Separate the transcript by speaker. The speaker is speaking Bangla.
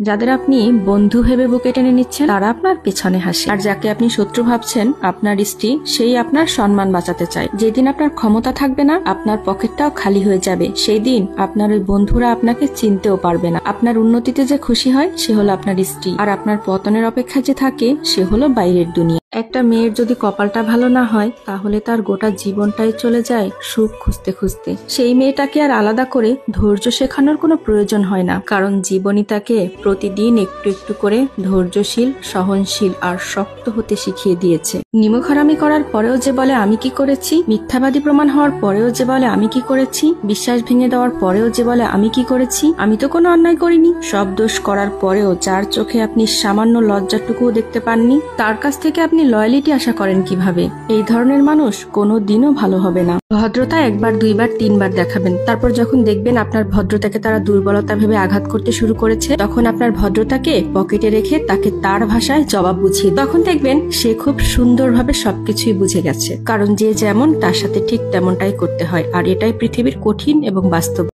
Speaker 1: যাদের আপনি বন্ধু ভেবে বুকে টেনে নিচ্ছেন তারা আপনার পেছনে হাসে, আর যাকে আপনি শত্রু ভাবছেন আপনার স্ত্রী, সেই আপনার সম্মান বাঁচাতে চায়। যেদিন আপনার ক্ষমতা থাকবে না, আপনার পকেটটাও খালি হয়ে যাবে, সেই দিন আপনার ওই বন্ধুরা আপনাকে চিনতেও পারবে না। আপনার উন্নতিতে যে খুশি হয় সে হলো আপনার স্ত্রী, আর আপনার পতনের অপেক্ষায় যে থাকে সে হলো বাইরের দুনিয়া। একটা মেয়ের যদি কপালটা ভালো না হয় তাহলে তার গোটা জীবনটাই চলে যায় সুখ খুঁজতে খুঁজতে। সেই মেয়েটাকে আর আলাদা করে ধৈর্য শেখানোর কোনো প্রয়োজন হয় না, কারণ জীবনই তাকে প্রতিদিন একটু একটু করে ধৈর্যশীল, সহনশীল আর শক্ত হতে শিখিয়ে দিয়েছে। নিমখরামি করার পরেও যে বলে আমি কি করেছি, মিথ্যাবাদী প্রমাণ হওয়ার পরেও যে বলে আমি কি করেছি, বিশ্বাস ভেঙে দেওয়ার পরেও যে বলে আমি কি করেছি, আমি তো কোনো অন্যায় করিনি। সব দোষ করার পরেও যার চোখে আপনি সামান্য লজ্জাটুকুও দেখতে পাননি, তার কাছ থেকে আপনি লয়ালিটি আশা করেন কিভাবে? এই ধরনের মানুষ কোনো দিনও ভালো হবে না। ভদ্রতা একবার, দুইবার, তিনবার দেখাবেন, তারপর যখন দেখবেন আপনার ভদ্রতাকে তারা দুর্বলতা ভেবে আঘাত করতে শুরু করেছে, তখন আপনার ভদ্রতাকে পকেটে রেখে তাকে তার ভাষায় জবাব বুঝিয়ে, তখন দেখবেন সে খুব সুন্দরভাবে সবকিছুই বুঝে গেছে। কারণ যে যেমন তার সাথে ঠিক তেমনটাই করতে হয়, আর এটাই পৃথিবীর কঠিন এবং বাস্তব।